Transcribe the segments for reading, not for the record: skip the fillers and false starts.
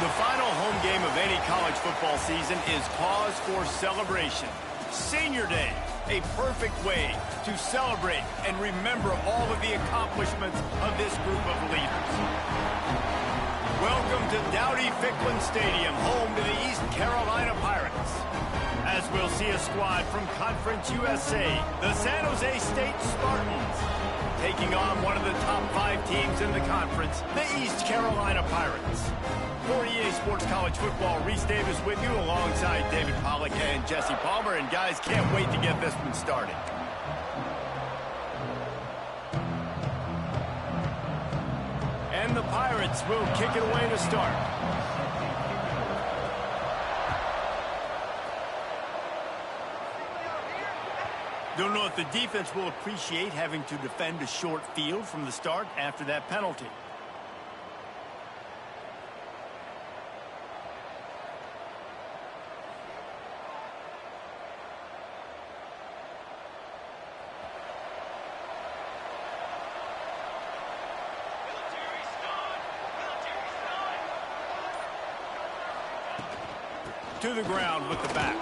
The final home game of any college football season is cause for celebration. Senior Day, a perfect way to celebrate and remember all of the accomplishments of this group of leaders. Welcome to Dowdy-Ficklen Stadium, home to the East Carolina Pirates. As we'll see a squad from Conference USA, the San Jose State Spartans, taking on one of the top 5 teams in the conference, the East Carolina Pirates. For EA Sports College Football, Reese Davis with you alongside David Pollack and Jesse Palmer. And guys, can't wait to get this one started. And the Pirates will kick it away to start. Don't know if the defense will appreciate having to defend a short field from the start after that penalty. To the ground with the back.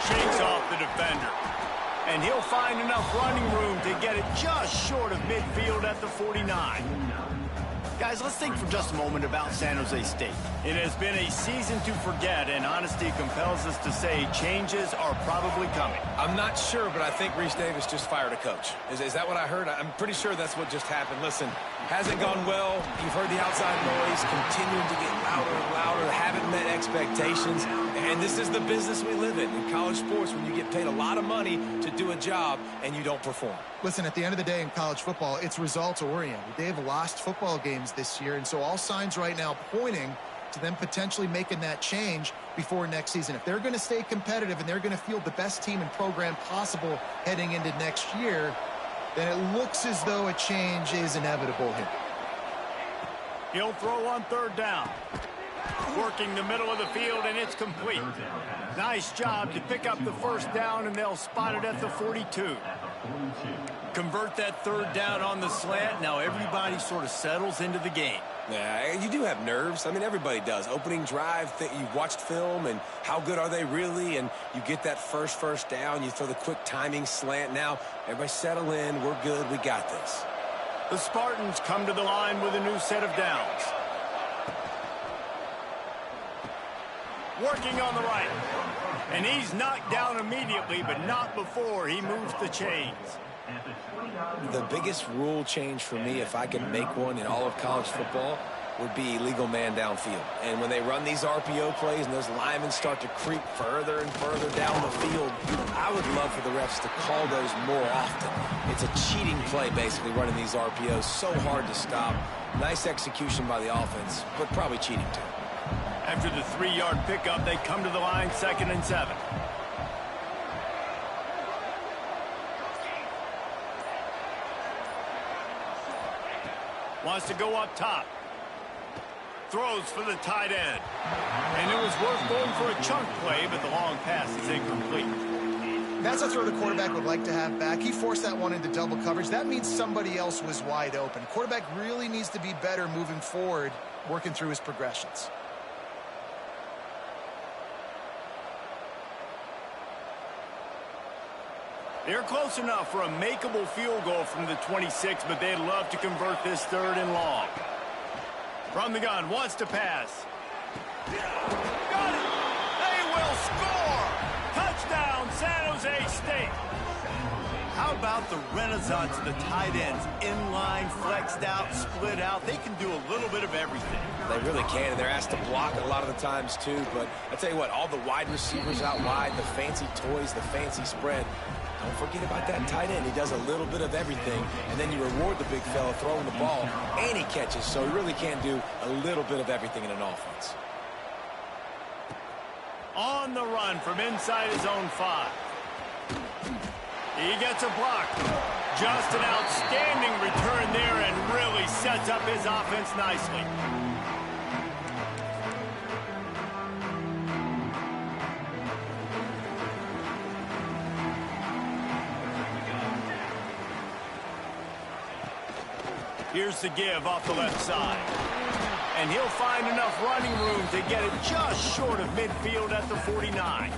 Shakes off the defender. And he'll find enough running room to get it just short of midfield at the 49. Guys, let's think for just a moment about San Jose State. It has been a season to forget, and honesty compels us to say changes are probably coming. I'm not sure, but I think Reese Davis just fired a coach. Is that what I heard? I'm pretty sure that's what just happened. Listen, hasn't gone well. You've heard the outside noise, continuing to get louder and louder, haven't met expectations. And this is the business we live in college sports, when you get paid a lot of money to do a job and you don't perform. Listen, at the end of the day in college football, it's results-oriented. They have lost football games this year, and so all signs right now pointing to them potentially making that change before next season. If they're going to stay competitive and they're going to field the best team and program possible heading into next year, then it looks as though a change is inevitable here. He'll throw on third down. Working the middle of the field, and it's complete. Nice job to pick up the first down, and they'll spot it at the 42. Convert that third down on the slant. Now everybody sort of settles into the game. Yeah, you do have nerves. I mean, everybody does. Opening drive, you've watched film, and how good are they really? And you get that first down. You throw the quick timing slant. Now, everybody settle in. We're good. We got this. The Spartans come to the line with a new set of downs. Working on the right. And he's knocked down immediately, but not before he moves the chains. The biggest rule change for me, if I could make one in all of college football, would be legal man downfield. And when they run these RPO plays and those linemen start to creep further and further down the field, I would love for the refs to call those more often. It's a cheating play, basically, running these RPOs. So hard to stop. Nice execution by the offense, but probably cheating too. After the 3-yard pickup, they come to the line 2nd and 7. Wants to go up top. Throws for the tight end. And it was worth going for a chunk play, but the long pass is incomplete. That's a throw the quarterback would like to have back. He forced that one into double coverage. That means somebody else was wide open. Quarterback really needs to be better moving forward, working through his progressions. They're close enough for a makeable field goal from the 26, but they'd love to convert this 3rd and long. From the gun, wants to pass. Got it! They will score! Touchdown, San Jose State! How about the renaissance of the tight ends? Inline, flexed out, split out. They can do a little bit of everything. They really can, and they're asked to block a lot of the times too. But I tell you what, all the wide receivers out wide, the fancy toys, the fancy spread, don't forget about that tight end. He does a little bit of everything, and then you reward the big fella throwing the ball, and he catches, so he really can do a little bit of everything in an offense. On the run from inside his own 5. He gets a block. Just an outstanding return there and really sets up his offense nicely. Here's the give off the left side. And he'll find enough running room to get it just short of midfield at the 49.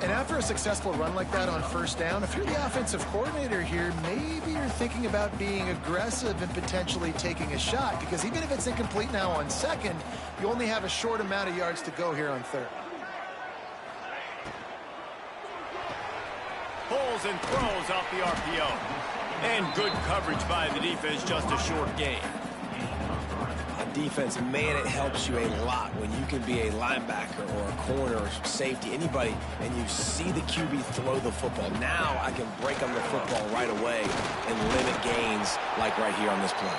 And after a successful run like that on first down, if you're the offensive coordinator here, maybe you're thinking about being aggressive and potentially taking a shot, because even if it's incomplete now on second, you only have a short amount of yards to go here on third. Pulls and throws off the RPO. And good coverage by the defense, just a short gain. Defense, man, it helps you a lot when you can be a linebacker or a corner or safety, anybody, and you see the QB throw the football. Now I can break on the football right away and limit gains like right here on this play.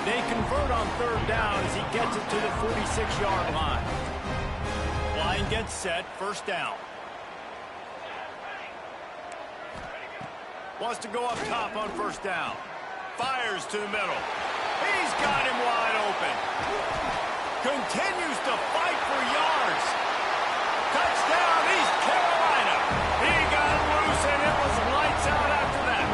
They convert on third down as he gets it to the 46-yard line. Line gets set, first down. Wants to go up top on first down. Fires to the middle. He's got him wide open. Continues to fight for yards. Touchdown, East Carolina. He got loose, and it was lights out after that.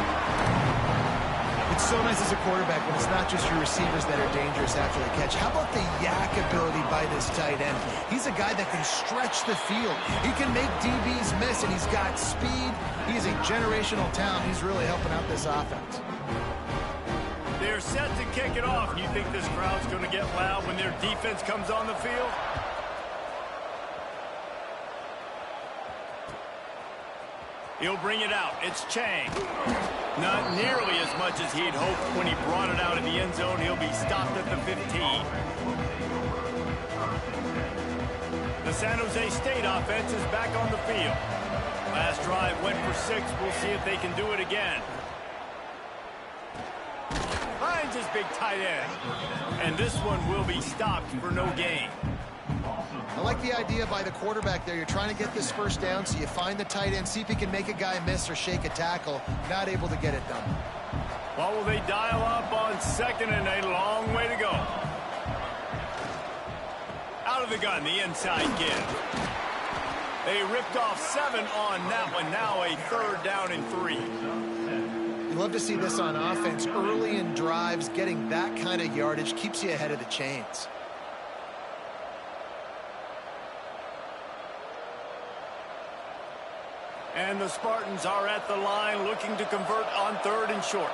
It's so nice as a quarterback when it's not just your receivers that are dangerous after the catch. How about the yak ability by this tight end? He's a guy that can stretch the field. He can make DBs miss, and he's got speed. He's a generational talent. He's really helping out this offense. They're set to kick it off. You think this crowd's going to get loud when their defense comes on the field? He'll bring it out. It's Chang. Not nearly as much as he'd hoped when he brought it out of the end zone. He'll be stopped at the 15. The San Jose State offense is back on the field. Last drive went for 6. We'll see if they can do it again. Finds his big tight end. And this one will be stopped for no gain. I like the idea by the quarterback there. You're trying to get this first down, so you find the tight end, see if he can make a guy miss or shake a tackle. Not able to get it done. Well, will they dial up on second, and a long way to go. Out of the gun, the inside give. They ripped off 7 on that one. Now a third down and 3. You love to see this on offense. Early in drives, getting that kind of yardage keeps you ahead of the chains. And the Spartans are at the line looking to convert on third and short.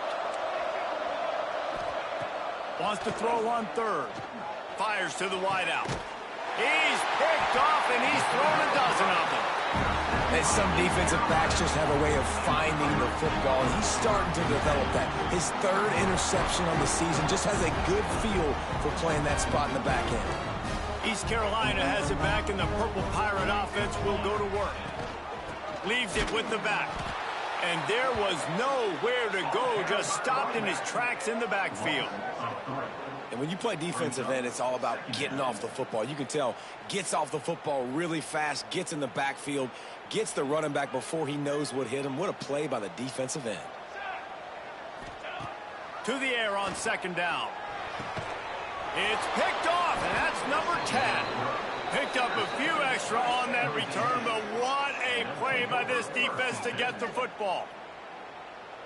Wants to throw on third. Fires to the wideout. He's picked off, and he's thrown a dozen of them. And some defensive backs just have a way of finding the football, and he's starting to develop that. His third interception on the season just has a good feel for playing that spot in the back end. East Carolina has it back, and the Purple Pirate offense will go to work. Leaves it with the back. And there was nowhere to go, just stopped in his tracks in the backfield. And when you play defensive end, it's all about getting off the football. You can tell, gets off the football really fast, gets in the backfield, gets the running back before he knows what hit him. What a play by the defensive end. To the air on second down. It's picked off, and that's number 10. Picked up a few extra on that return, but what a play by this defense to get the football.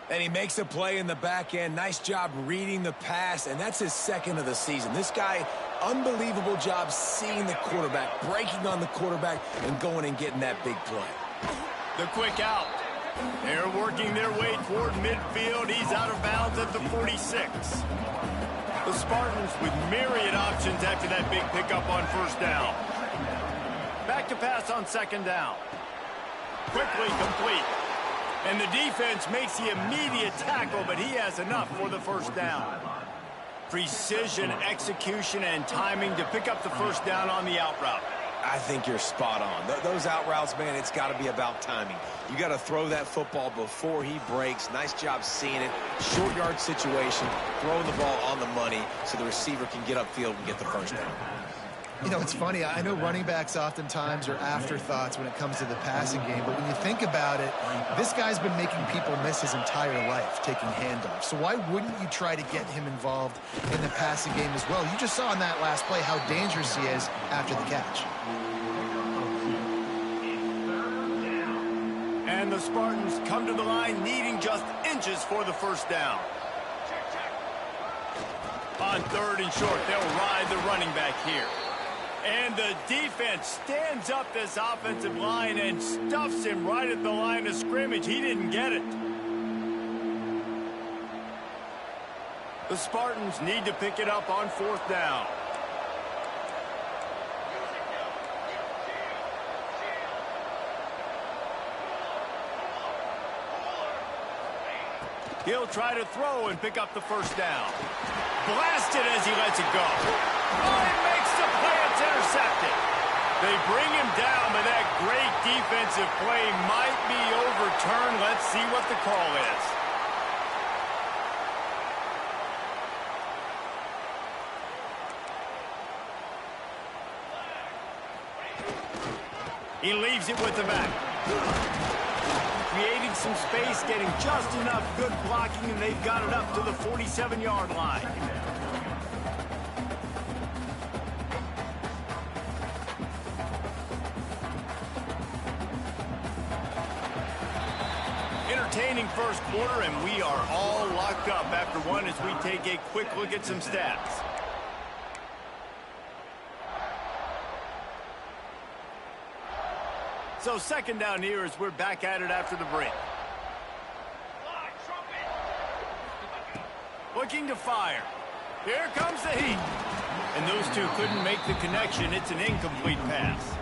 And he makes a play in the back end. Nice job reading the pass, and that's his second of the season. This guy, unbelievable job seeing the quarterback, breaking on the quarterback, and going and getting that big play. The quick out. They're working their way toward midfield. He's out of bounds at the 46. The Spartans with myriad options after that big pickup on first down. Back to pass on second down. Quickly complete. And the defense makes the immediate tackle, but he has enough for the first down. Precision, execution, and timing to pick up the first down on the out route. I think you're spot on. Those out routes, man, it's got to be about timing. You got to throw that football before he breaks. Nice job seeing it. Short yard situation, throwing the ball on the money so the receiver can get upfield and get the first down. You know, it's funny. I know running backs oftentimes are afterthoughts when it comes to the passing game, but when you think about it, this guy's been making people miss his entire life, taking handoffs. So why wouldn't you try to get him involved in the passing game as well? You just saw in that last play how dangerous he is after the catch. And the Spartans come to the line needing just inches for the first down. On 3rd and short, they'll ride the running back here. And the defense stands up this offensive line and stuffs him right at the line of scrimmage. He didn't get it. The Spartans need to pick it up on 4th down. He'll try to throw and pick up the 1st down. Blasted as he lets it go. Oh, he makes the play. It's intercepted. They bring him down, but that great defensive play might be overturned. Let's see what the call is. He leaves it with the back. Creating some space, getting just enough good blocking, and they've got it up to the 47-yard line. Entertaining first quarter, and we are all locked up after one as we take a quick look at some stats. So 2nd down here as we're back at it after the break. Looking to fire. Here comes the heat. And those two couldn't make the connection. It's an incomplete pass.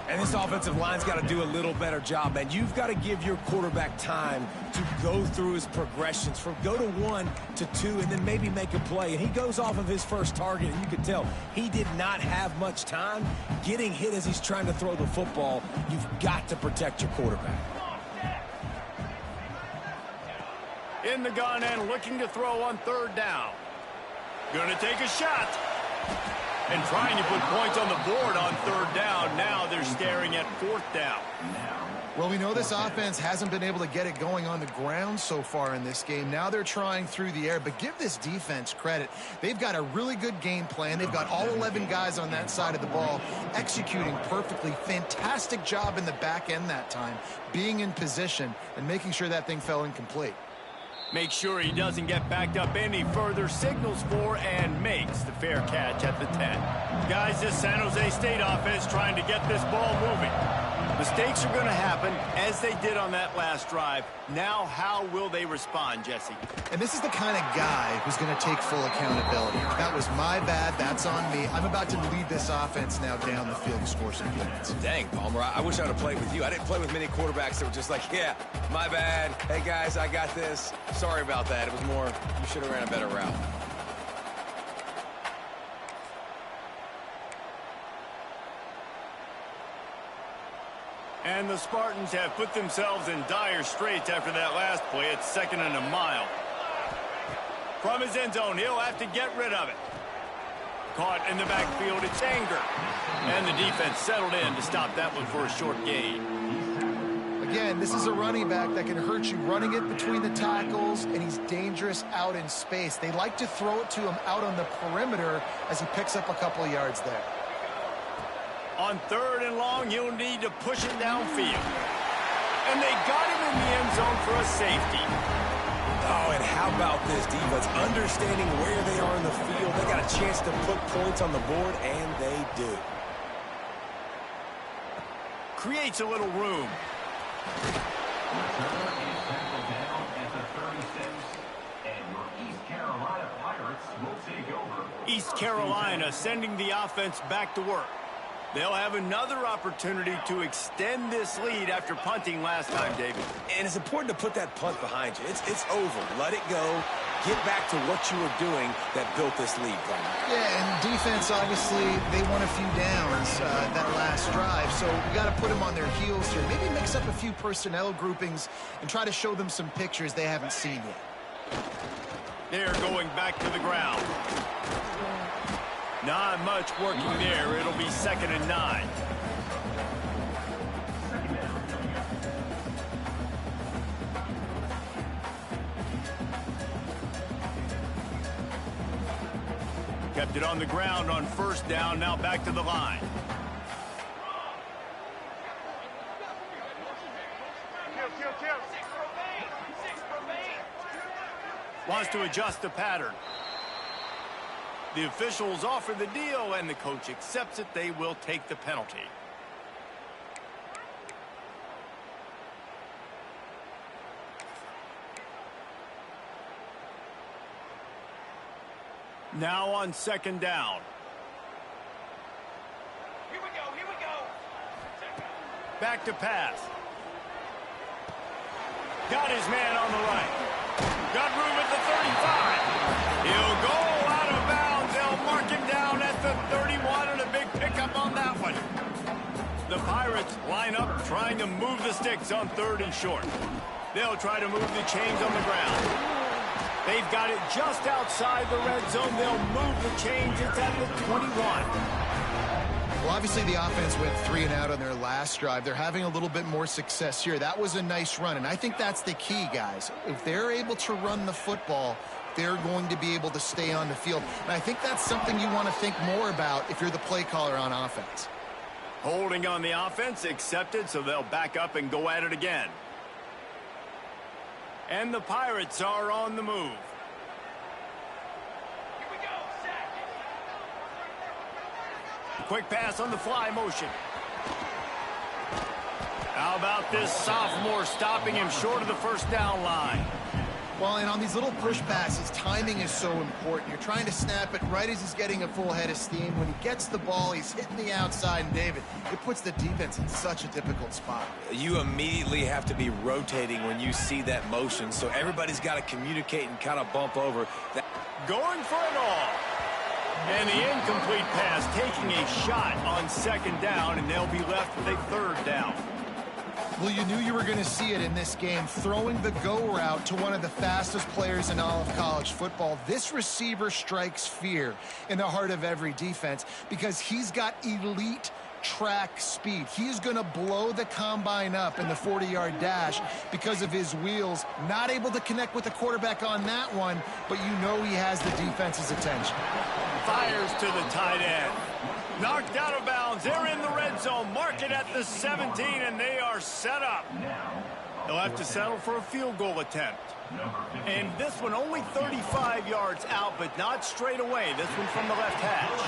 And this offensive line's got to do a little better job, man. You've got to give your quarterback time to go through his progressions from go to 1 to 2 and then maybe make a play. And he goes off of his first target, and you can tell he did not have much time getting hit as he's trying to throw the football. You've got to protect your quarterback. In the gun and looking to throw on 3rd down. Going to take a shot. And trying to put points on the board on 3rd down. Now they're staring at 4th down. Well, we know this offense hasn't been able to get it going on the ground so far in this game. Now they're trying through the air, but give this defense credit. They've got a really good game plan. They've got all 11 guys on that side of the ball executing perfectly. Fantastic job in the back end that time, being in position and making sure that thing fell incomplete. Make sure he doesn't get backed up any further, signals for and makes the fair catch at the 10. Guys, this San Jose State offense trying to get this ball moving. Mistakes are going to happen, as they did on that last drive. Now, how will they respond, Jesse? And this is the kind of guy who's going to take full accountability. That was my bad. That's on me. I'm about to lead this offense now down the field to score some points. Dang, Palmer, I wish I would have played with you. I didn't play with many quarterbacks that were just like, yeah, my bad. Hey, guys, I got this. Sorry about that. It was more, you should have ran a better route. And the Spartans have put themselves in dire straits after that last play. It's 2nd and a mile. From his end zone, he'll have to get rid of it. Caught in the backfield, it's Anger. And the defense settled in to stop that one for a short gain. Again, this is a running back that can hurt you running it between the tackles, and he's dangerous out in space. They like to throw it to him out on the perimeter as he picks up a couple of yards there. On 3rd and long, you'll need to push it downfield. And they got him in the end zone for a safety. Oh, and how about this defense? Understanding where they are in the field. They got a chance to put points on the board, and they do. Creates a little room. East Carolina sending the offense back to work. They'll have another opportunity to extend this lead after punting last time, David. And it's important to put that punt behind you. It's over. Let it go. Get back to what you were doing that built this lead, Palmer. Yeah, and defense, obviously, they won a few downs that last drive, so we got to put them on their heels here. Maybe mix up a few personnel groupings and try to show them some pictures they haven't seen yet. They're going back to the ground. Not much working there. It'll be 2nd and 9. Kept it on the ground on 1st down. Now back to the line. Wants to adjust the pattern. The officials offer the deal, and the coach accepts it. They will take the penalty. Now on second down. Here we go, here we go. Back to pass. Got his man on the right. Got room at the 35. He'll go out of bounds. They'll mark him down at the 31, and a big pickup on that one. The Pirates line up trying to move the sticks on 3rd and short. They'll try to move the chains on the ground. They've got it just outside the red zone. They'll move the chains. It's at the 21. Well, obviously the offense went 3 and out on their last drive. They're having a little bit more success here. That was a nice run, and I think that's the key, guys. If they're able to run the football, they're going to be able to stay on the field. And I think that's something you want to think more about if you're the play caller on offense. Holding on the offense, accepted, so they'll back up and go at it again. And the Pirates are on the move. Here we go, set. Quick pass on the fly motion. How about this sophomore stopping him short of the first down line? Well, and on these little push passes, timing is so important. You're trying to snap it right as he's getting a full head of steam. When he gets the ball, he's hitting the outside, and David, it puts the defense in such a difficult spot. You immediately have to be rotating when you see that motion, so everybody's got to communicate and kind of bump over. Going for it all. And the incomplete pass taking a shot on second down, and they'll be left with a 3rd down. Well, you knew you were going to see it in this game, throwing the go route to one of the fastest players in all of college football. This receiver strikes fear in the heart of every defense because he's got elite track speed. He's going to blow the combine up in the 40-yard dash because of his wheels. Not able to connect with the quarterback on that one, but you know he has the defense's attention. Fires to the tight end. Knocked out of bounds. They're in the red zone. Mark it at the 17, and they are set up. They'll have to settle for a field goal attempt. And this one only 35 yards out, but not straight away. This one from the left hash.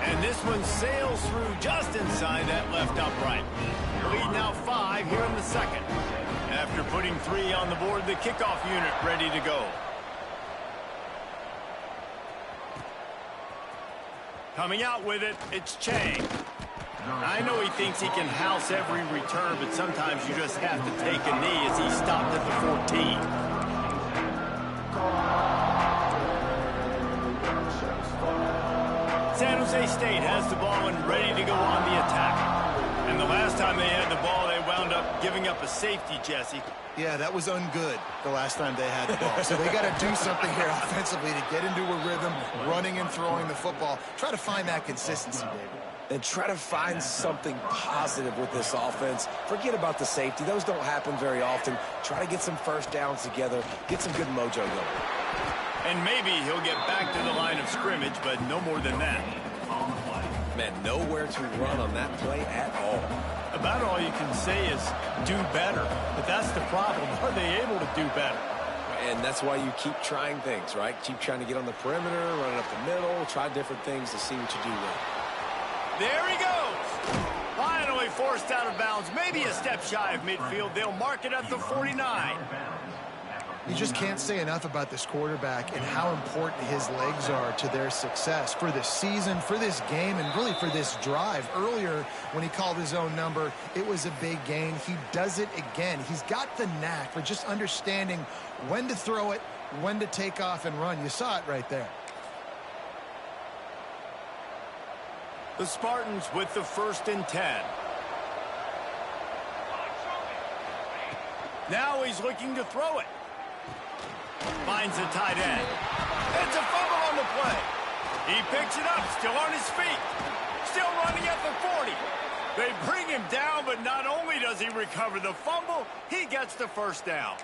And this one sails through just inside that left upright. Lead now 5 here in the second. After putting 3 on the board, the kickoff unit ready to go. Coming out with it, it's Chang. I know he thinks he can house every return, but sometimes you just have to take a knee as he stopped at the 14. San Jose State has the ball and ready to go on the attack. And the last time they had the ball, they wound up giving up a safety, Jesse. Yeah, that was ungood the last time they had the ball. So they got to do something here offensively to get into a rhythm, running and throwing the football. Try to find that consistency, David. And try to find something positive with this offense. Forget about the safety. Those don't happen very often. Try to get some first downs together. Get some good mojo going. And maybe he'll get back to the line of scrimmage, but no more than that. Man, nowhere to run on that play at all. About all you can say is do better. But that's the problem. Are they able to do better? And that's why you keep trying things, right? Keep trying to get on the perimeter, running up the middle, try different things to see what you do well. There he goes. Finally forced out of bounds. Maybe a step shy of midfield. They'll mark it at the 49. You just can't say enough about this quarterback and how important his legs are to their success for this season, for this game, and really for this drive. Earlier, when he called his own number, it was a big gain. He does it again. He's got the knack for just understanding when to throw it, when to take off and run. You saw it right there. The Spartans with the 1st and 10. Now he's looking to throw it. Finds the tight end. It's a fumble on the play. He picks it up, still on his feet. Still running at the 40. They bring him down, but not only does he recover the fumble, he gets the 1st down.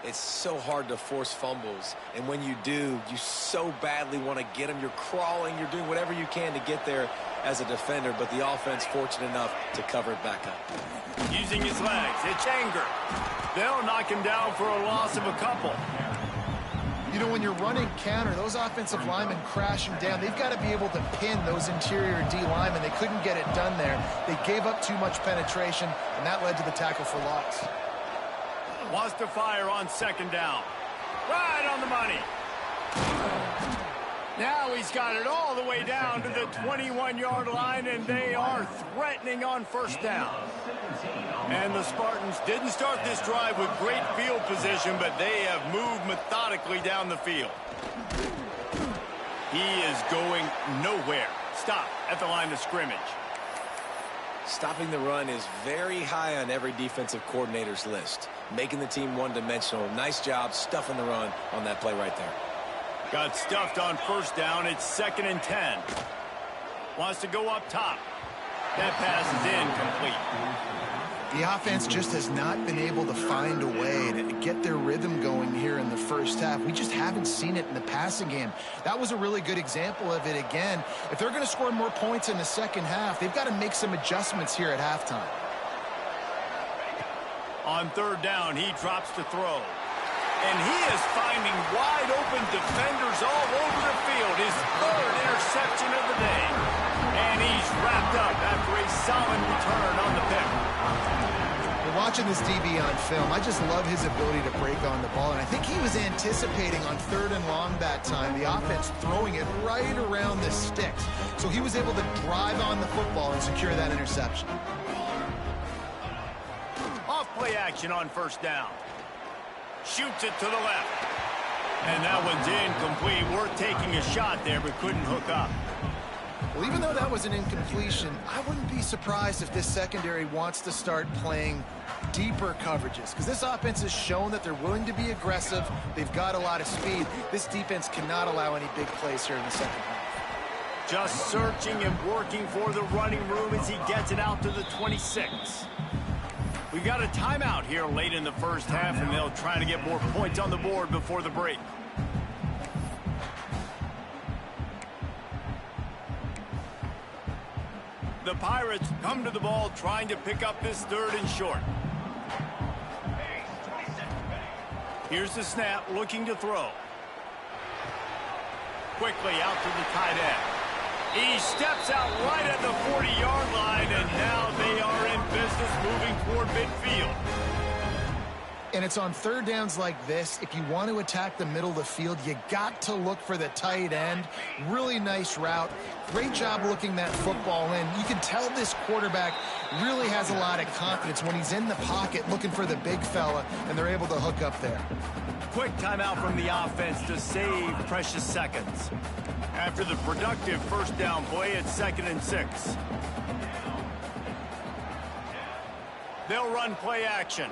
It's so hard to force fumbles, and when you do, you so badly want to get them. You're crawling, you're doing whatever you can to get there as a defender, but the offense fortunate enough to cover it back up. Using his legs, it's Anger. They'll knock him down for a loss of a couple. You know, when you're running counter, those offensive linemen crashing down, they've got to be able to pin those interior D linemen. They couldn't get it done there. They gave up too much penetration, and that led to the tackle for loss. Wants to fire on second down. Right on the money. Now he's got it all the way down to the 21-yard line, and they are threatening on first down. And the Spartans didn't start this drive with great field position, but they have moved methodically down the field. He is going nowhere. Stop at the line of scrimmage. Stopping the run is very high on every defensive coordinator's list. Making the team one-dimensional. Nice job stuffing the run on that play right there. Got stuffed on first down. It's 2nd and 10. Wants to go up top. That pass is incomplete. The offense just has not been able to find a way to get their rhythm going here in the first half. We just haven't seen it in the passing game. That was a really good example of it again. If they're going to score more points in the second half, they've got to make some adjustments here at halftime. On third down, he drops to throw. And he is finding wide open defenders all over the field. His 3rd interception of the day. And he's wrapped up after a solid return on the pick. We're watching this DB on film. I just love his ability to break on the ball. And I think he was anticipating on 3rd and long that time, the offense throwing it right around the sticks. So he was able to drive on the football and secure that interception. Off play action on first down. Shoots it to the left. And that one's incomplete. Worth taking a shot there, but couldn't hook up. Well, even though that was an incompletion, I wouldn't be surprised if this secondary wants to start playing deeper coverages, because this offense has shown that they're willing to be aggressive. They've got a lot of speed. This defense cannot allow any big plays here in the second half. Just searching and working for the running room as he gets it out to the 26. We've got a timeout here late in the first half, and they'll try to get more points on the board before the break. The Pirates come to the ball trying to pick up this 3rd and short. Here's the snap, looking to throw. Quickly out to the tight end. He steps out right at the 40-yard line, and now they are in business moving toward midfield. And it's on third downs like this. If you want to attack the middle of the field, you got to look for the tight end. Really nice route. Great job looking that football in. You can tell this quarterback really has a lot of confidence when he's in the pocket looking for the big fella, and they're able to hook up there. Quick timeout from the offense to save precious seconds. After the productive first down play, it's 2nd and 6. They'll run play action.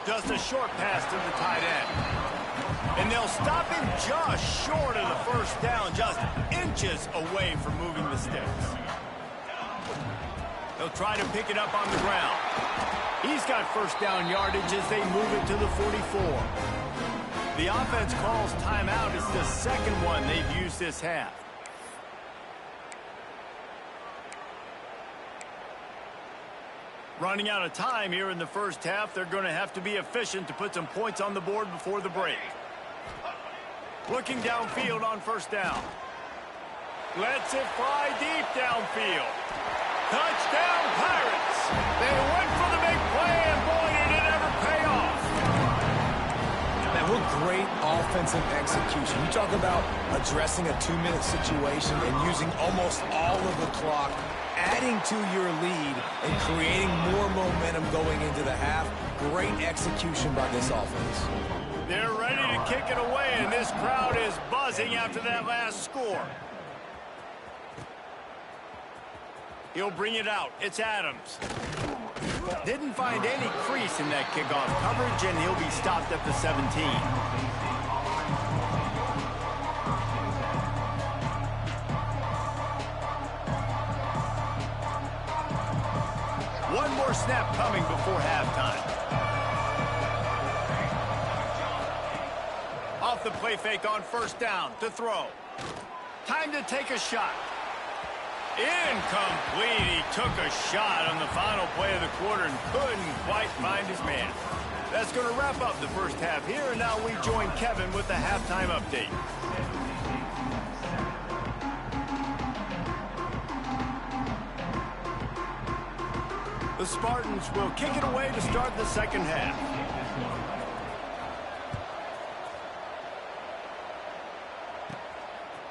Just a short pass to the tight end. And they'll stop him just short of the first down, just inches away from moving the sticks. They'll try to pick it up on the ground. He's got first down yardage as they move it to the 44. The offense calls timeout. It's the second one they've used this half. Running out of time here in the first half. They're going to have to be efficient to put some points on the board before the break. Looking downfield on first down. Lets it fly deep downfield. Touchdown, Pirates! They went for the big play, and boy, did it ever pay off. Man, what great offensive execution. You talk about addressing a 2-minute situation and using almost all of the clock, adding to your lead and creating more momentum going into the half. Great execution by this offense. They're ready to kick it away, and this crowd is buzzing after that last score. He'll bring it out. It's Adams. Didn't find any crease in that kickoff coverage, and he'll be stopped at the 17. One more snap coming before halftime. Off the play fake on first down to throw. Time to take a shot. Incomplete. He took a shot on the final play of the quarter and couldn't quite find his man. That's going to wrap up the first half here, and now we join Kevin with the halftime update. The Spartans will kick it away to start the second half.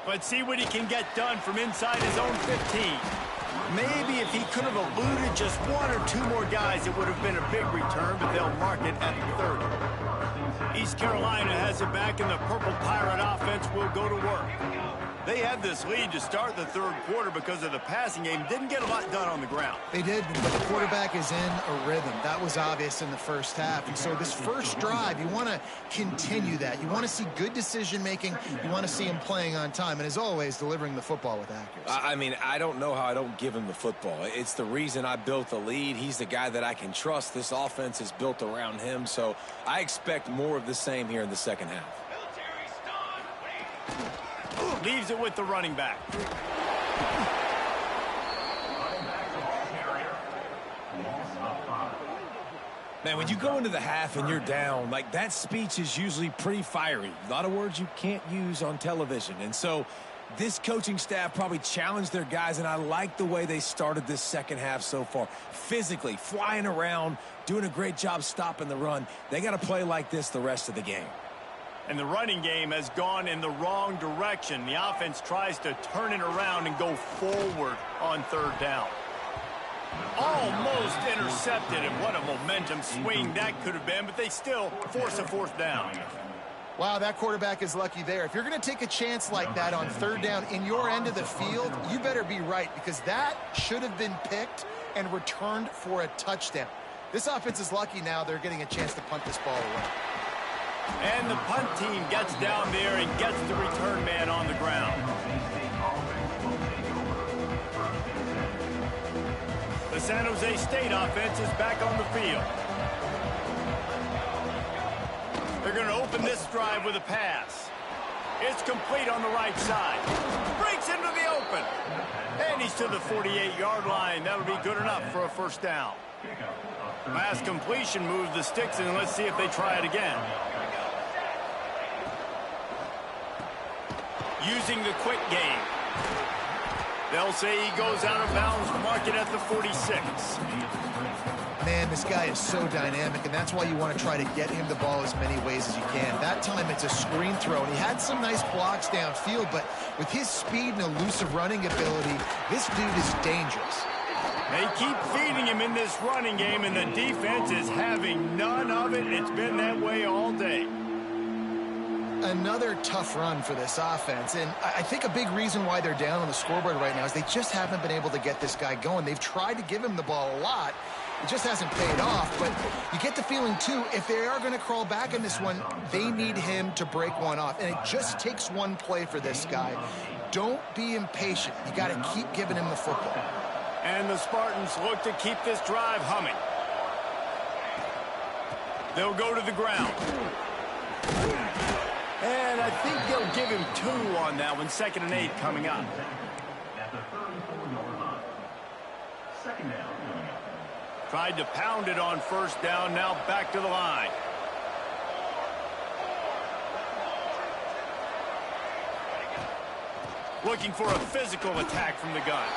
Let's see what he can get done from inside his own 15. Maybe if he could have eluded just one or two more guys, it would have been a big return, but they'll mark it at 30. East Carolina has it back, and the Purple Pirate offense will go to work. They had this lead to start the third quarter because of the passing game. Didn't get a lot done on the ground. They did, but the quarterback is in a rhythm. That was obvious in the first half. And so this first drive, you want to continue that. You want to see good decision-making. You want to see him playing on time. And as always, delivering the football with accuracy. I mean, I don't know how I don't give him the football. It's the reason I built the lead. He's the guy that I can trust. This offense is built around him. So I expect more of the same here in the second half. Leaves it with the running back. Man, when you go into the half and you're down, like, that speech is usually pretty fiery. A lot of words you can't use on television. And so this coaching staff probably challenged their guys, and I like the way they started this second half so far. Physically, flying around, doing a great job stopping the run. They got to play like this the rest of the game. And the running game has gone in the wrong direction. The offense tries to turn it around and go forward on third down. Almost intercepted, and what a momentum swing that could have been, but they still force a fourth down. Wow, that quarterback is lucky there. If you're going to take a chance like that on third down in your end of the field, you better be right, because that should have been picked and returned for a touchdown. This offense is lucky now they're getting a chance to punt this ball away. And the punt team gets down there and gets the return man on the ground. The San Jose State offense is back on the field. They're going to open this drive with a pass. It's complete on the right side. Breaks into the open. And he's to the 48-yard line. That'll be good enough for a first down. Pass completion moves the sticks, and let's see if they try it again. Using the quick game. They'll say he goes out of bounds, mark it at the 46. Man, this guy is so dynamic, and that's why you want to try to get him the ball as many ways as you can. That time it's a screen throw, and he had some nice blocks downfield, but with his speed and elusive running ability, this dude is dangerous. They keep feeding him in this running game, and the defense is having none of it. It's been that way all day. Another tough run for this offense, and I think a big reason why they're down on the scoreboard right now is they just haven't been able to get this guy going. They've tried to give him the ball a lot. It just hasn't paid off, but you get the feeling, too, if they are going to crawl back in this one, they need him to break one off, and it just takes one play for this guy. Don't be impatient. You got to keep giving him the football. And the Spartans look to keep this drive humming. They'll go to the ground. And I think they'll give him 2 on that one. 2nd and 8 coming up. Tried to pound it on first down. Now back to the line. Looking for a physical attack from the gun.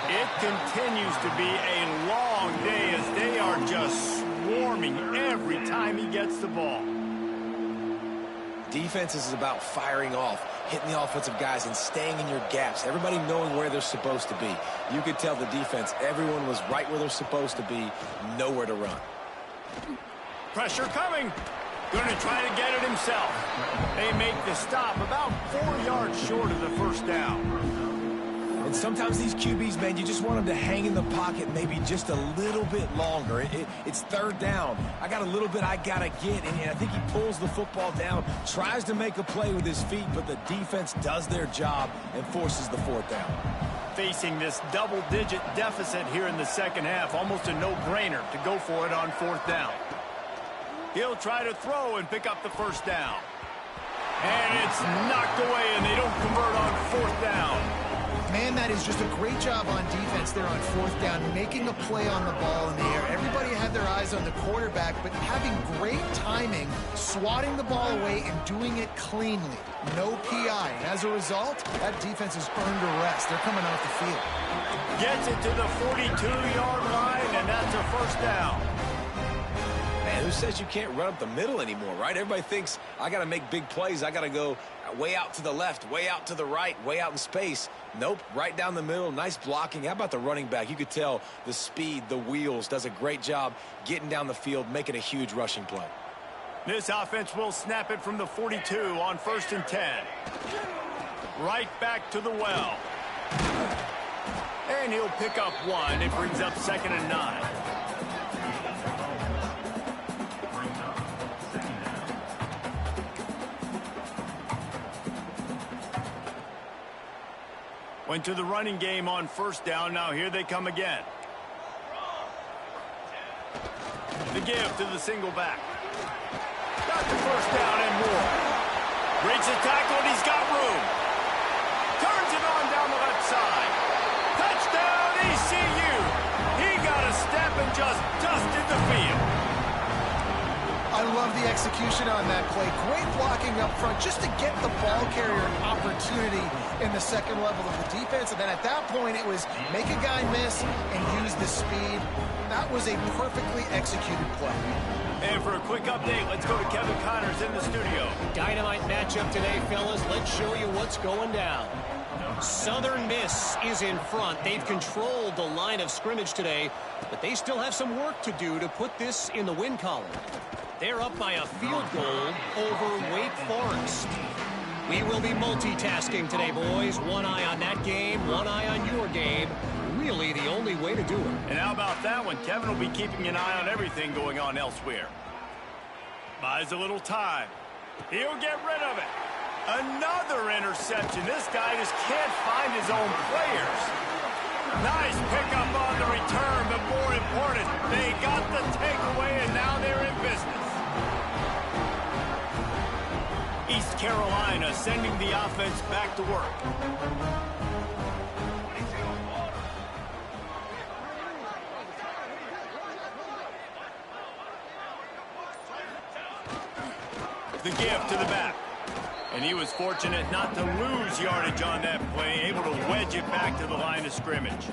It continues to be a long day as they are just swarming every time he gets the ball. Defense is about firing off, hitting the offensive guys, and staying in your gaps. Everybody knowing where they're supposed to be. You could tell the defense, everyone was right where they're supposed to be, nowhere to run. Pressure coming. Going to try to get it himself. They make the stop about 4 yards short of the first down. And sometimes these QBs, man, you just want them to hang in the pocket maybe just a little bit longer. It's third down. I got a little bit I got to get, and I think he pulls the football down, tries to make a play with his feet, but the defense does their job and forces the fourth down. Facing this double-digit deficit here in the second half, almost a no-brainer to go for it on fourth down. He'll try to throw and pick up the first down. And it's knocked away, and they don't convert on fourth down. Man, that is just a great job on defense there on fourth down, making a play on the ball in the air. Everybody had their eyes on the quarterback, but having great timing, swatting the ball away and doing it cleanly. No PI. And as a result, that defense has earned a rest. They're coming off the field. Gets it to the 42-yard line, and that's a first down. Man, who says you can't run up the middle anymore, right? Everybody thinks, I got to make big plays. I got to go way out to the left, way out to the right, way out in space. Nope, right down the middle, nice blocking. How about the running back? You could tell the speed, the wheels, does a great job getting down the field, making a huge rushing play. This offense will snap it from the 42 on 1st and 10. Right back to the well. And he'll pick up 1. It brings up 2nd and 9. Went to the running game on 1st down. Now here they come again. The give to the single back. Got the 1st down and more. Breaks the tackle and he's got room. Turns it on down the left side. Touchdown ECU. He got a step and just dusted the field. I love the execution on that play. Great blocking up front just to get the ball carrier an opportunity in the second level of the defense. And then at that point, it was make a guy miss and use the speed. That was a perfectly executed play. And for a quick update, let's go to Kevin Connors in the studio. Dynamite matchup today, fellas. Let's show you what's going down. Southern Miss is in front. They've controlled the line of scrimmage today, but they still have some work to do to put this in the win column. They're up by a field goal over Wake Forest. We will be multitasking today, boys. One eye on that game, one eye on your game. Really the only way to do it. And how about that one? Kevin will be keeping an eye on everything going on elsewhere. Buys a little time. He'll get rid of it. Another interception. This guy just can't find his own players. Nice pickup on the return, but more important, they got the takeaway, and now they're in business. East Carolina sending the offense back to work. The give to the back. And he was fortunate not to lose yardage on that play, able to wedge it back to the line of scrimmage.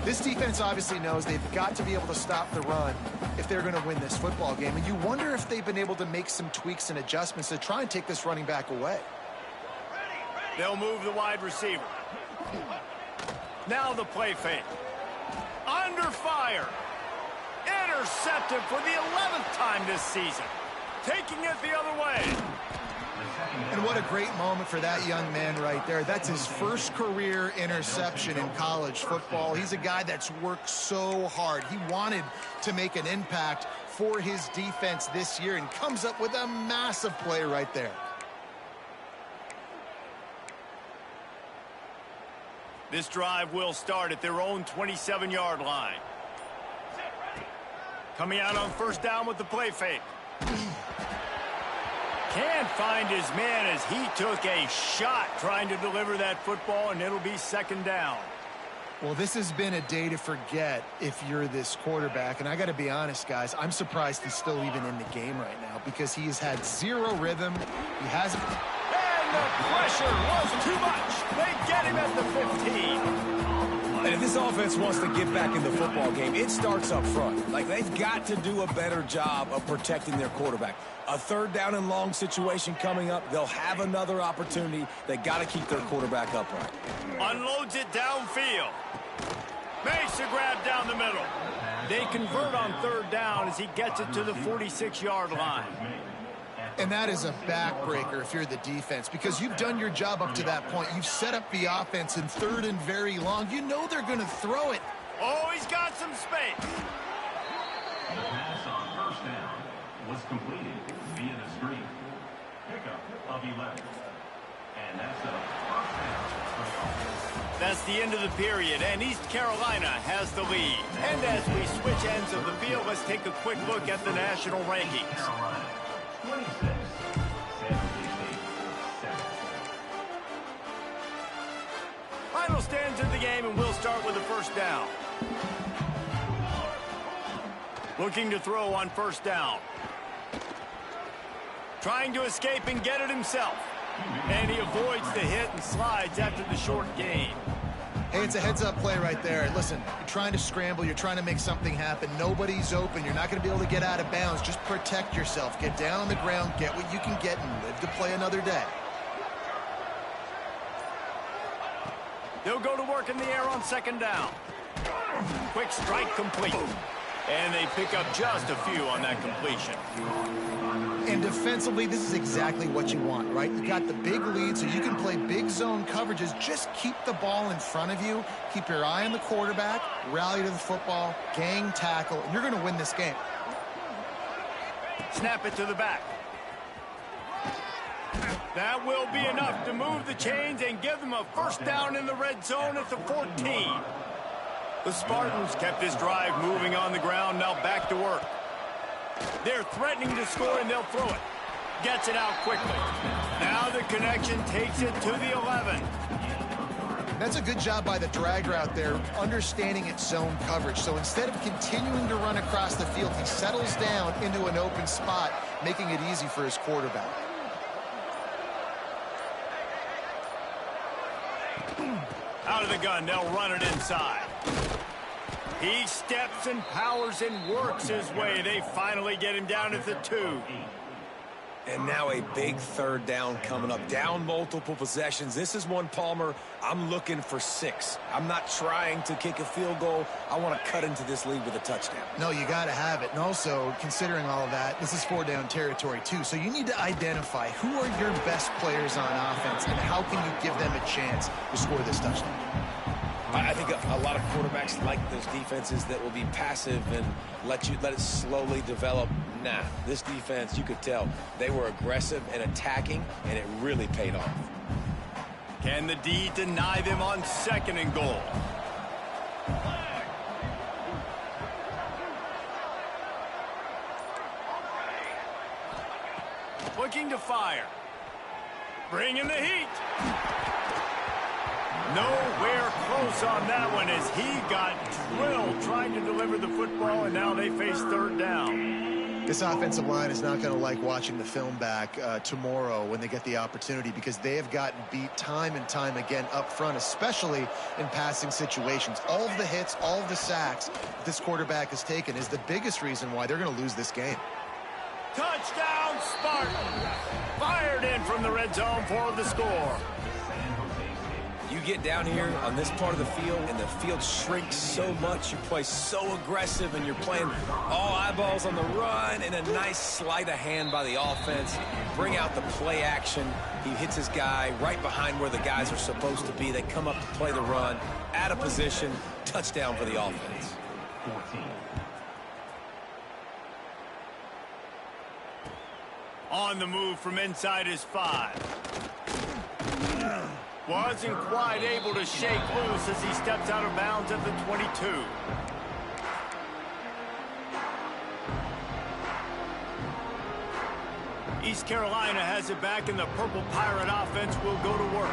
This defense obviously knows they've got to be able to stop the run if they're going to win this football game. And you wonder if they've been able to make some tweaks and adjustments to try and take this running back away. They'll move the wide receiver. Now the play fake. Under fire. Intercepted for the 11th time this season. Taking it the other way. And what a great moment for that young man right there. That's his first career interception in college football. He's a guy that's worked so hard. He wanted to make an impact for his defense this year and comes up with a massive play right there. This drive will start at their own 27-yard line. Coming out on 1st down with the play fake. Can't find his man as he took a shot trying to deliver that football, and it'll be 2nd down. Well, this has been a day to forget if you're this quarterback. And I got to be honest, guys, I'm surprised he's still even in the game right now because he has had zero rhythm. He hasn't. And the pressure was too much. They get him at the 15. And if this offense wants to get back in the football game, it starts up front. Like, they've got to do a better job of protecting their quarterback. A 3rd down and long situation coming up. They'll have another opportunity. They got to keep their quarterback upright. Unloads it downfield. Makes a grab down the middle. They convert on 3rd down as he gets it to the 46-yard line. And that is a backbreaker if you're the defense because you've done your job up to that point. You've set up the offense in 3rd and very long. You know they're going to throw it. Oh, he's got some space. The pass on 1st down was completed via the screen. Pickup of 11. And that's a 1st down. That's the end of the period, and East Carolina has the lead. And as we switch ends of the field, let's take a quick look at the national rankings. Carolina, 26. Final stands of the game, and we'll start with the first down. Looking to throw on first down. Trying to escape and get it himself. And he avoids the hit and slides after the short gain. Hey, it's a heads-up play right there. Listen, you're trying to scramble. You're trying to make something happen. Nobody's open. You're not going to be able to get out of bounds. Just protect yourself. Get down on the ground. Get what you can get and live to play another day. They'll go to work in the air on second down. Quick strike complete. And they pick up just a few on that completion. And defensively, this is exactly what you want, right? You got the big lead, so you can play big zone coverages. Just keep the ball in front of you. Keep your eye on the quarterback. Rally to the football. Gang tackle. And you're going to win this game. Snap it to the back. That will be enough to move the chains and give them a first down in the red zone at the 14. The Spartans kept this drive moving on the ground. Now back to work. They're threatening to score, and they'll throw it. Gets it out quickly. Now the connection takes it to the 11. That's a good job by the drag route there, understanding its zone coverage. So instead of continuing to run across the field, he settles down into an open spot, making it easy for his quarterback. Out of the gun, they'll run it inside. He steps and powers and works his way. They finally get him down at the 2. And now a big third down coming up. Down multiple possessions. This is one, Palmer, I'm looking for 6. I'm not trying to kick a field goal. I want to cut into this lead with a touchdown. No, you got to have it. And also, considering all of that, this is 4-down territory, too. So you need to identify who are your best players on offense and how can you give them a chance to score this touchdown. I think a lot of quarterbacks like those defenses that will be passive and let it slowly develop. Nah, this defense, you could tell, they were aggressive and attacking, and it really paid off. Can the D deny them on second and goal? Looking to fire. Bringing the heat. Nowhere close on that one as he got drilled trying to deliver the football, and now they face third down. This offensive line is not going to like watching the film back tomorrow when they get the opportunity because they have gotten beat time and time again up front, especially in passing situations. All of the hits, all of the sacks that this quarterback has taken is the biggest reason why they're going to lose this game. Touchdown, Spartan! Fired in from the red zone for the score. You get down here on this part of the field, and the field shrinks so much. You play so aggressive, and you're playing all eyeballs on the run, and a nice sleight of hand by the offense. Bring out the play action. He hits his guy right behind where the guys are supposed to be. They come up to play the run, out of position, touchdown for the offense. 14. On the move from inside his 5. Wasn't quite able to shake loose as he steps out of bounds at the 22. East Carolina has it back, and the Purple Pirate offense will go to work.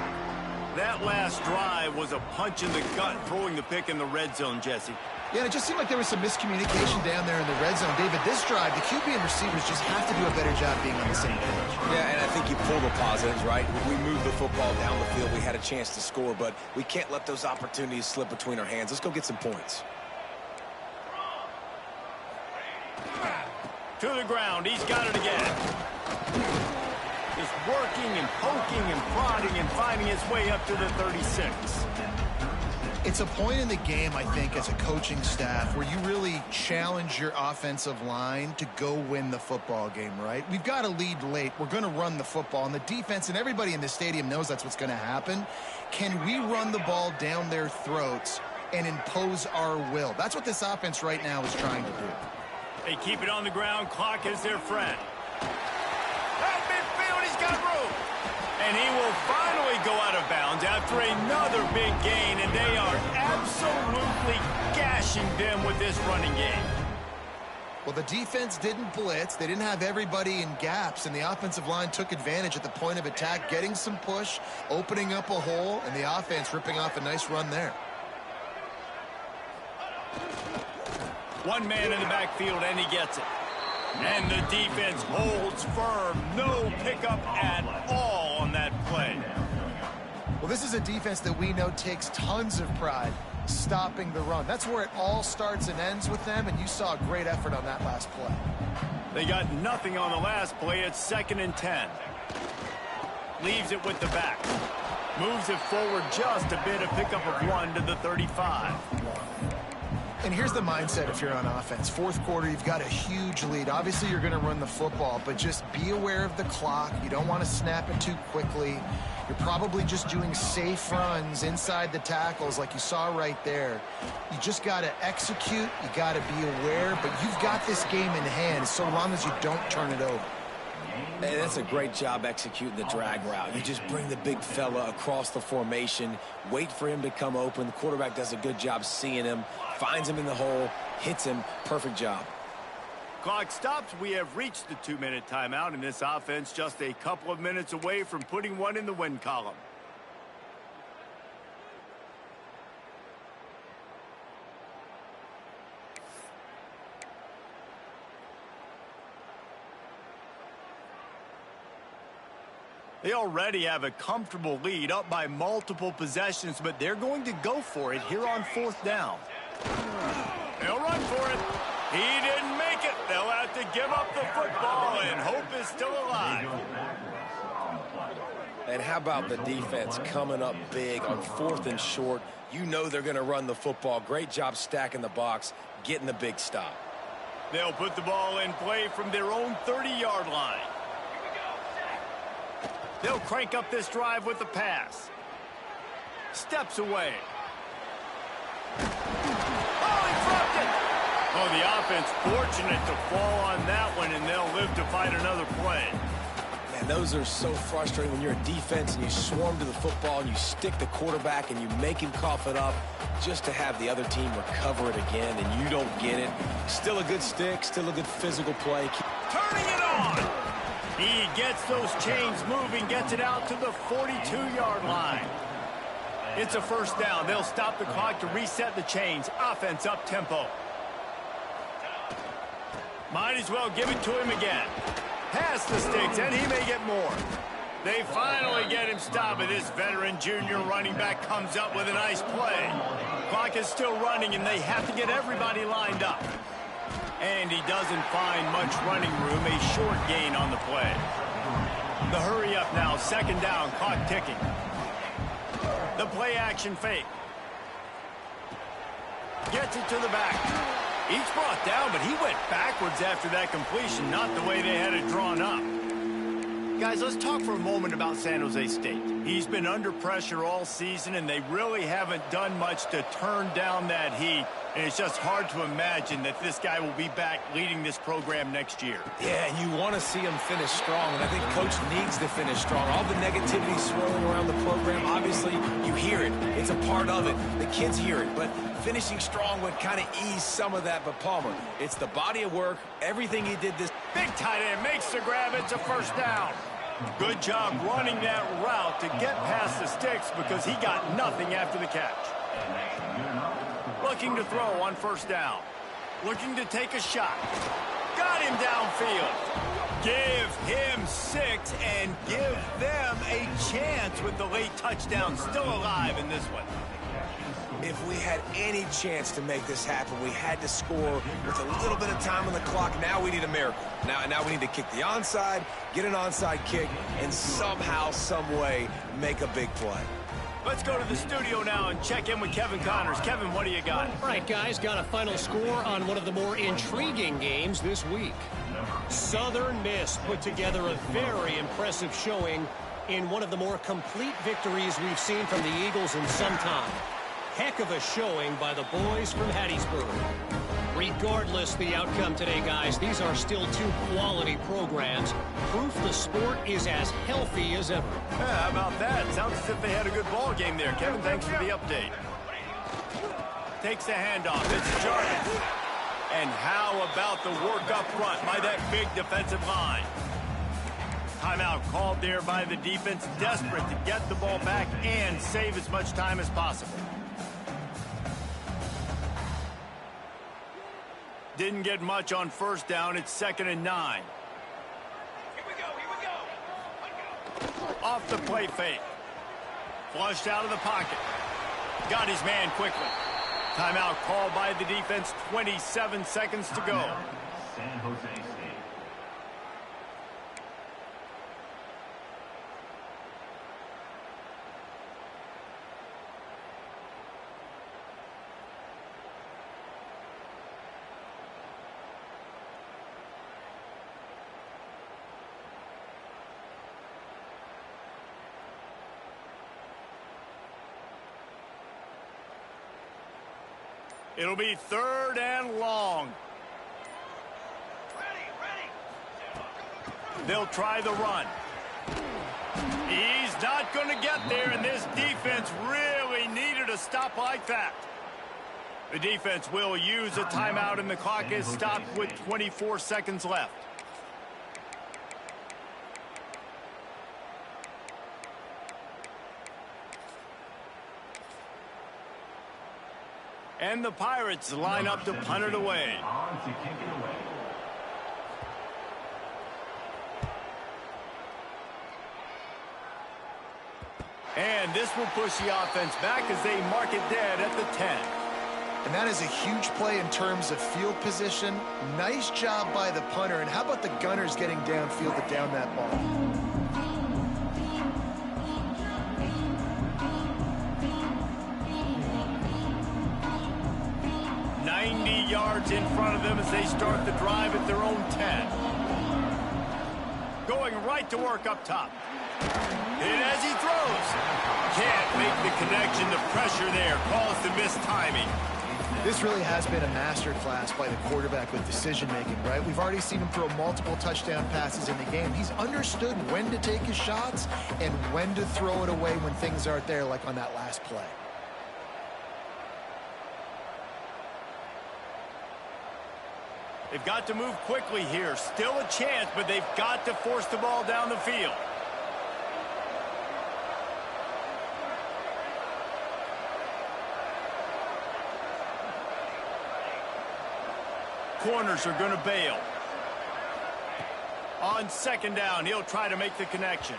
That last drive was a punch in the gut, throwing the pick in the red zone, Jesse. Yeah, it just seemed like there was some miscommunication down there in the red zone. David, this drive, the QB and receivers just have to do a better job being on the same page. Yeah, and I think you pull the positives, right? We moved the football down the field. We had a chance to score, but we can't let those opportunities slip between our hands. Let's go get some points. To the ground. He's got it again. Just working and poking and prodding and finding his way up to the 36. It's a point in the game, I think, as a coaching staff where you really challenge your offensive line to go win the football game, right? We've got a lead late. We're going to run the football. And the defense and everybody in the stadium knows that's what's going to happen. Can we run the ball down their throats and impose our will? That's what this offense right now is trying to do. They keep it on the ground. Clock is their friend. At midfield, he's got room. And he will finally go out of bounds after another big gain, and they are absolutely gashing them with this running game. Well, the defense didn't blitz. They didn't have everybody in gaps, and the offensive line took advantage at the point of attack, getting some push, opening up a hole, and the offense ripping off a nice run there. One man in the backfield, and he gets it. And the defense holds firm. No pickup at all on that play. Well, this is a defense that we know takes tons of pride stopping the run. That's where it all starts and ends with them, and you saw a great effort on that last play. They got nothing on the last play. It's 2nd and 10. Leaves it with the back. Moves it forward just a bit, a pickup of 1 to the 35. And here's the mindset if you're on offense. Fourth quarter, you've got a huge lead. Obviously, you're going to run the football, but just be aware of the clock. You don't want to snap it too quickly. You're probably just doing safe runs inside the tackles like you saw right there. You just got to execute. You got to be aware, but you've got this game in hand so long as you don't turn it over. Hey, that's a great job executing the drag route. You just bring the big fella across the formation, wait for him to come open. The quarterback does a good job seeing him, finds him in the hole, hits him. Perfect job. Clock stops. We have reached the 2-minute timeout, and this offense just a couple of minutes away from putting one in the win column. They already have a comfortable lead, up by multiple possessions, but they're going to go for it here on 4th down. They'll run for it. He didn't make it. They'll have to give up the football, and hope is still alive. And how about the defense coming up big on 4th and short? You know they're going to run the football. Great job stacking the box, getting the big stop. They'll put the ball in play from their own 30-yard line. They'll crank up this drive with the pass. Steps away. Oh, he dropped it! Oh, the offense fortunate to fall on that one, and they'll live to fight another play. Man, those are so frustrating when you're a defense and you swarm to the football and you stick the quarterback and you make him cough it up just to have the other team recover it again, and you don't get it. Still a good stick, still a good physical play. Turning it on! He gets those chains moving, gets it out to the 42-yard line. It's a 1st down. They'll stop the clock to reset the chains. Offense up tempo. Might as well give it to him again. Pass the sticks, and he may get more. They finally get him stopped, but this veteran junior running back comes up with a nice play. Clock is still running, and they have to get everybody lined up. And he doesn't find much running room, a short gain on the play. The hurry up now, 2nd down, clock ticking. The play action fake. Gets it to the back. Each brought down, but he went backwards after that completion, not the way they had it drawn up. Guys, let's talk for a moment about San Jose State. He's been under pressure all season, and they really haven't done much to turn down that heat. And it's just hard to imagine that this guy will be back leading this program next year. Yeah, and you want to see him finish strong, and I think Coach needs to finish strong. All the negativity swirling around the program, obviously, you hear it. It's a part of it. The kids hear it, but finishing strong would kind of ease some of that. But Palmer, it's the body of work, everything he did this. Big tight end makes the grab. It's a 1st down. Good job running that route to get past the sticks because he got nothing after the catch. Looking to throw on 1st down. Looking to take a shot. Got him downfield. Give him 6 and give them a chance with the late touchdown still alive in this one. If we had any chance to make this happen, we had to score with a little bit of time on the clock. Now we need a miracle. Now we need to kick the onside, get an onside kick, and somehow, some way, make a big play. Let's go to the studio now and check in with Kevin Connors. Kevin, what do you got? All right, guys, got a final score on one of the more intriguing games this week. Southern Miss put together a very impressive showing in one of the more complete victories we've seen from the Eagles in some time. Heck of a showing by the boys from Hattiesburg. Regardless the outcome today, guys, these are still 2 quality programs. Proof the sport is as healthy as ever. Yeah, how about that? Sounds as if they had a good ball game there. Kevin, thanks for the update. Takes the handoff. It's Jarvis. And how about the work up front by that big defensive line? Timeout called there by the defense, desperate to get the ball back and save as much time as possible. Didn't get much on first down. It's 2nd and 9. Here we go. Off the play fake. Flushed out of the pocket. Got his man quickly. Timeout called by the defense. 27 seconds to go. San Jose State. It'll be 3rd and long. Ready. They'll try the run. He's not going to get there, and this defense really needed a stop like that. The defense will use a timeout, and the clock is stopped with 24 seconds left. And the Pirates line up to punt it away. On to kick it away. And this will push the offense back as they mark it dead at the 10. And that is a huge play in terms of field position. Nice job by the punter. And how about the Gunners getting downfield to down that ball? 90 yards in front of them as they start the drive at their own 10. Going right to work up top. And as he throws, can't make the connection. The pressure there caused the missed timing. This really has been a masterclass by the quarterback with decision-making, right? We've already seen him throw multiple touchdown passes in the game. He's understood when to take his shots and when to throw it away when things aren't there, like on that last play. They've got to move quickly here. Still a chance, but they've got to force the ball down the field. Corners are going to bail. On 2nd down, he'll try to make the connection.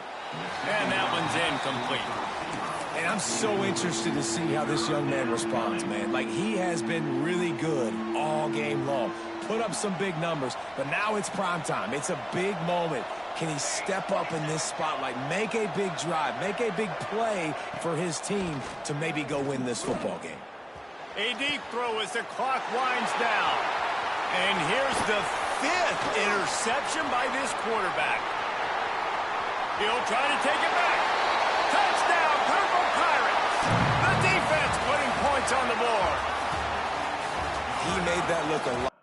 And that one's incomplete. And I'm so interested to see how this young man responds, man. Like, he has been really good all game long. Put up some big numbers, but now it's prime time. It's a big moment. Can he step up in this spotlight, make a big drive, make a big play for his team to maybe go win this football game? A deep throw as the clock winds down. And here's the 5th interception by this quarterback. He'll try to take it back. Touchdown, Purple Pirates. The defense putting points on the board. He made that look a lot.